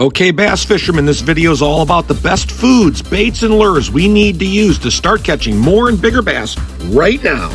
Okay, bass fishermen, this video is all about the best foods, baits, and lures we need to use to start catching more and bigger bass right now.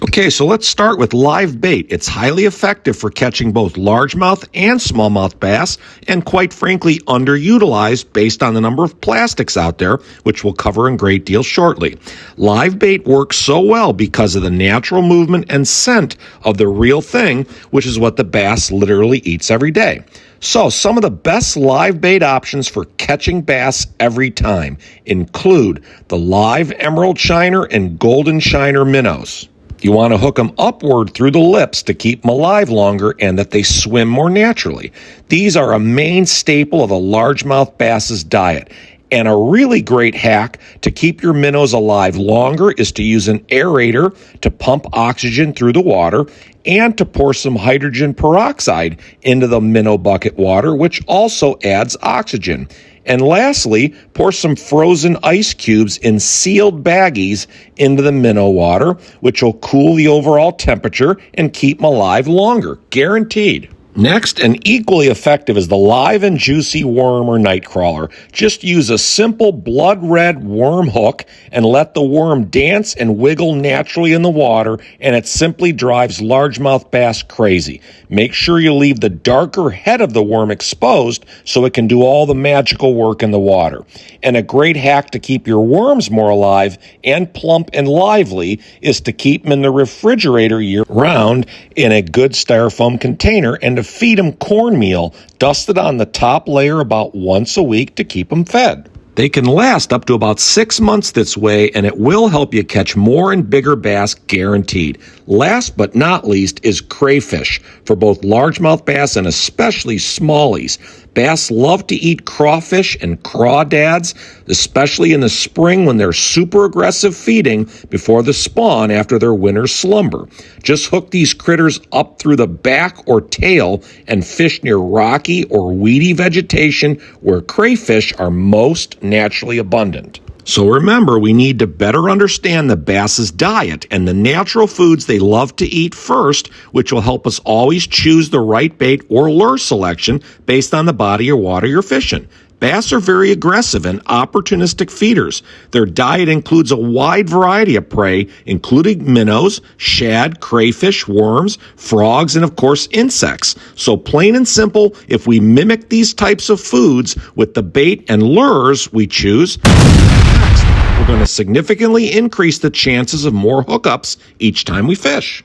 Okay, so let's start with live bait. It's highly effective for catching both largemouth and smallmouth bass, and quite frankly, underutilized based on the number of plastics out there, which we'll cover in great deal shortly. Live bait works so well because of the natural movement and scent of the real thing, which is what the bass literally eats every day. So some of the best live bait options for catching bass every time include the live emerald shiner and golden shiner minnows. You want to hook them upward through the lips to keep them alive longer and that they swim more naturally. These are a main staple of a largemouth bass's diet. And a really great hack to keep your minnows alive longer is to use an aerator to pump oxygen through the water and to pour some hydrogen peroxide into the minnow bucket water, which also adds oxygen. And lastly, pour some frozen ice cubes in sealed baggies into the minnow water, which will cool the overall temperature and keep them alive longer, guaranteed. Next, and equally effective, is the live and juicy worm or night crawler. Just use a simple blood red worm hook and let the worm dance and wiggle naturally in the water, and it simply drives largemouth bass crazy. Make sure you leave the darker head of the worm exposed so it can do all the magical work in the water. And a great hack to keep your worms more alive and plump and lively is to keep them in the refrigerator year-round in a good styrofoam container, and to feed them cornmeal dusted on the top layer about once a week to keep them fed. They can last up to about 6 months this way, and it will help you catch more and bigger bass, guaranteed. Last but not least is crayfish for both largemouth bass and especially smallies. Bass love to eat crawfish and crawdads, especially in the spring when they're super aggressive feeding before the spawn after their winter slumber. Just hook these critters up through the back or tail and fish near rocky or weedy vegetation where crayfish are most naturally abundant. So remember, we need to better understand the bass's diet and the natural foods they love to eat first, which will help us always choose the right bait or lure selection based on the body of water you're fishing. Bass are very aggressive and opportunistic feeders. Their diet includes a wide variety of prey, including minnows, shad, crayfish, worms, frogs, and of course insects. So plain and simple, if we mimic these types of foods with the bait and lures we choose, we're going to significantly increase the chances of more hookups each time we fish.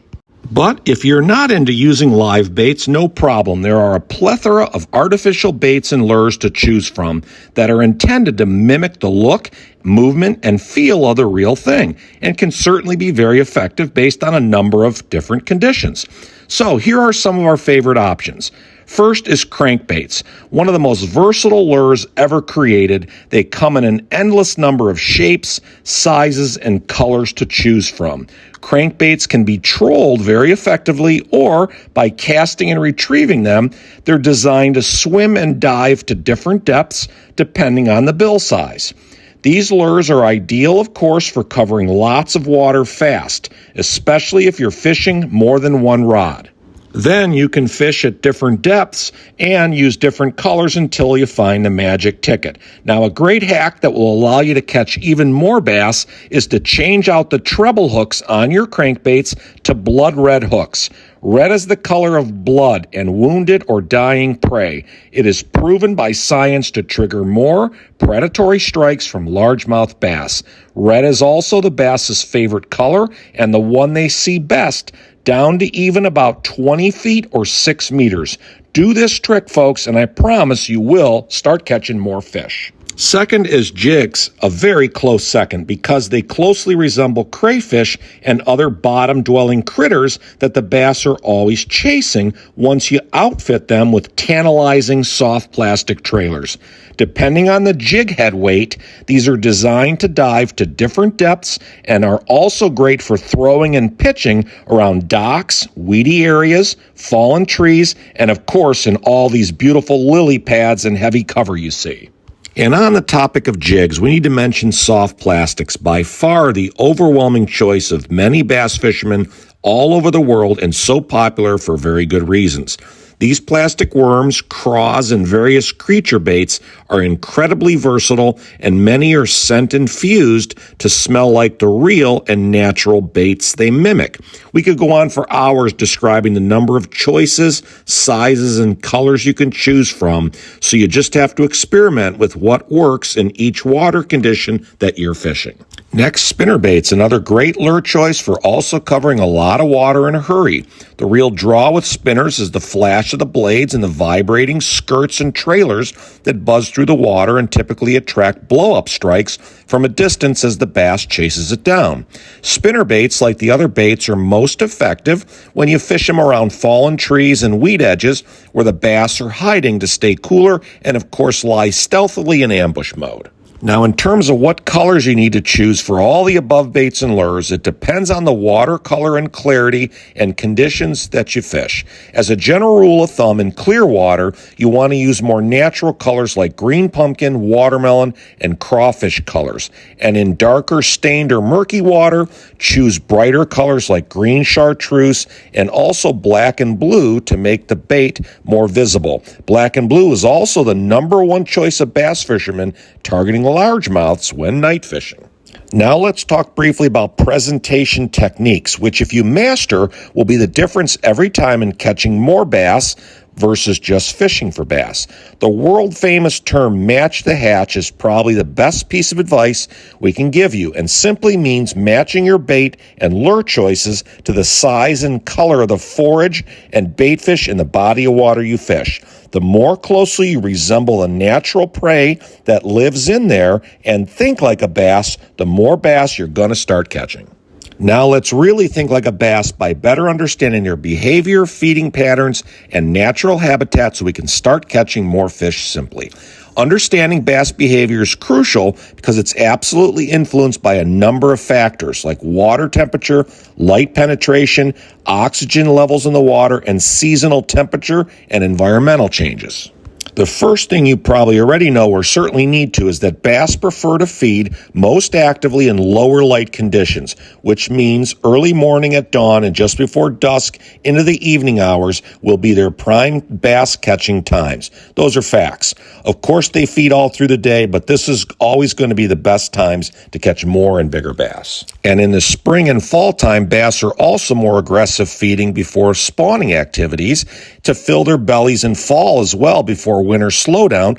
But if you're not into using live baits, no problem. There are a plethora of artificial baits and lures to choose from that are intended to mimic the look, movement, and feel of the real thing, and can certainly be very effective based on a number of different conditions. So here are some of our favorite options. First is crankbaits, one of the most versatile lures ever created. They come in an endless number of shapes, sizes, and colors to choose from. Crankbaits can be trolled very effectively, or by casting and retrieving them, they're designed to swim and dive to different depths depending on the bill size. These lures are ideal, of course, for covering lots of water fast, especially if you're fishing more than one rod. Then you can fish at different depths and use different colors until you find the magic ticket. Now, a great hack that will allow you to catch even more bass is to change out the treble hooks on your crankbaits to blood red hooks. Red is the color of blood and wounded or dying prey. It is proven by science to trigger more predatory strikes from largemouth bass. Red is also the bass's favorite color and the one they see best, down to even about 20 feet or 6 meters. Do this trick, folks, and I promise you will start catching more fish. Second is jigs, a very close second, because they closely resemble crayfish and other bottom-dwelling critters that the bass are always chasing once you outfit them with tantalizing soft plastic trailers. Depending on the jig head weight, these are designed to dive to different depths and are also great for throwing and pitching around docks, weedy areas, fallen trees, and of course in all these beautiful lily pads and heavy cover you see. And on the topic of jigs, we need to mention soft plastics, by far the overwhelming choice of many bass fishermen all over the world and so popular for very good reasons. These plastic worms, craws, and various creature baits are incredibly versatile, and many are scent infused to smell like the real and natural baits they mimic. We could go on for hours describing the number of choices, sizes, and colors you can choose from, so you just have to experiment with what works in each water condition that you're fishing. Next, spinnerbait's another great lure choice for also covering a lot of water in a hurry. The real draw with spinners is the flash of the blades and the vibrating skirts and trailers that buzz through the water and typically attract blow-up strikes from a distance as the bass chases it down. Spinnerbaits, like the other baits, are most effective when you fish them around fallen trees and weed edges where the bass are hiding to stay cooler and, of course, lie stealthily in ambush mode. Now, in terms of what colors you need to choose for all the above baits and lures, it depends on the water color and clarity and conditions that you fish. As a general rule of thumb, in clear water, you want to use more natural colors like green pumpkin, watermelon, and crawfish colors. And in darker, stained, or murky water, choose brighter colors like green chartreuse and also black and blue to make the bait more visible. Black and blue is also the number one choice of bass fishermen targeting largemouths when night fishing. Now let's talk briefly about presentation techniques, which if you master will be the difference every time in catching more bass versus just fishing for bass. The world-famous term match the hatch is probably the best piece of advice we can give you, and simply means matching your bait and lure choices to the size and color of the forage and bait fish in the body of water you fish. The more closely you resemble the natural prey that lives in there and think like a bass, the more bass you're going to start catching. Now let's really think like a bass by better understanding their behavior, feeding patterns, and natural habitat so we can start catching more fish simply. Understanding bass behavior is crucial because it's absolutely influenced by a number of factors like water temperature, light penetration, oxygen levels in the water, and seasonal temperature and environmental changes. The first thing you probably already know or certainly need to is that bass prefer to feed most actively in lower light conditions, which means early morning at dawn and just before dusk into the evening hours will be their prime bass catching times. Those are facts. Of course, they feed all through the day, but this is always going to be the best times to catch more and bigger bass. And in the spring and fall time, bass are also more aggressive feeding before spawning activities to fill their bellies in fall as well before winter slowdown,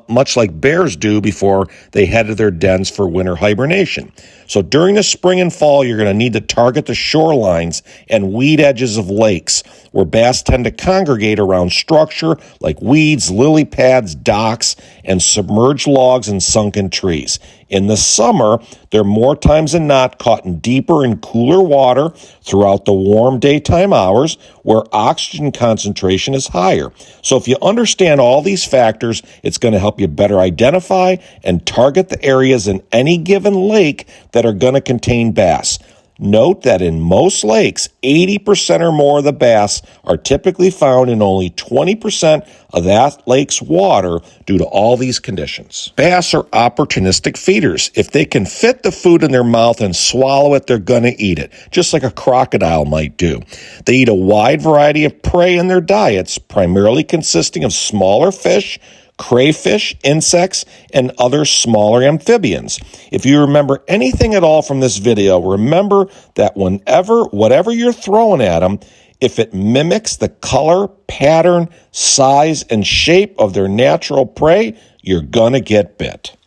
much like bears do before they head to their dens for winter hibernation. So during the spring and fall, you're going to need to target the shorelines and weed edges of lakes where bass tend to congregate around structure like weeds, lily pads, docks, and submerged logs and sunken trees. In the summer, they're more times than not caught in deeper and cooler water throughout the warm daytime hours where oxygen concentration is higher. So if you understand all these factors, it's going to help you better identify and target the areas in any given lake that are going to contain bass. Note that in most lakes, 80% or more of the bass are typically found in only 20% of that lake's water due to all these conditions. Bass are opportunistic feeders. If they can fit the food in their mouth and swallow it, they're going to eat it, just like a crocodile might do. They eat a wide variety of prey in their diets, primarily consisting of smaller fish, crayfish, insects, and other smaller amphibians. If you remember anything at all from this video, remember that whatever you're throwing at them, if it mimics the color, pattern, size, and shape of their natural prey, you're gonna get bit.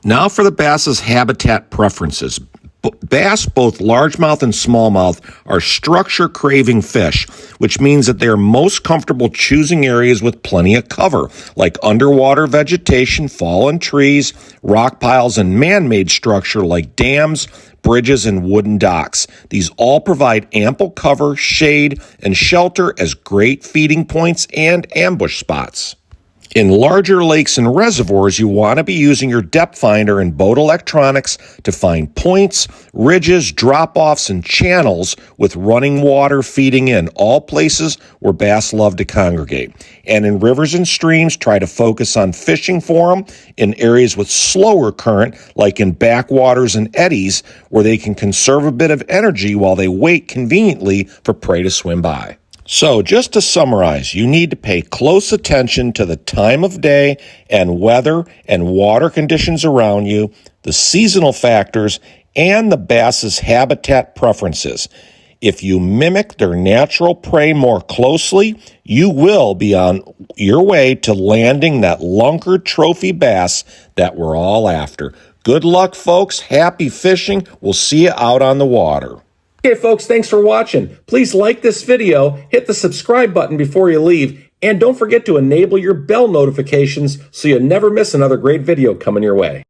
Now for the bass's habitat preferences. Bass, both largemouth and smallmouth, are structure-craving fish, which means that they are most comfortable choosing areas with plenty of cover, like underwater vegetation, fallen trees, rock piles, and man-made structure like dams, bridges, and wooden docks. These all provide ample cover, shade, and shelter as great feeding points and ambush spots. In larger lakes and reservoirs, you want to be using your depth finder and boat electronics to find points, ridges, drop-offs, and channels with running water feeding in, all places where bass love to congregate. And in rivers and streams, try to focus on fishing for them in areas with slower current, like in backwaters and eddies, where they can conserve a bit of energy while they wait conveniently for prey to swim by. So, just to summarize, you need to pay close attention to the time of day and weather and water conditions around you, the seasonal factors, and the bass's habitat preferences. If you mimic their natural prey more closely, you will be on your way to landing that lunker trophy bass that we're all after. Good luck, folks. Happy fishing. We'll see you out on the water. Okay, folks, thanks for watching. Please like this video, hit the subscribe button before you leave, and don't forget to enable your bell notifications so you never miss another great video coming your way.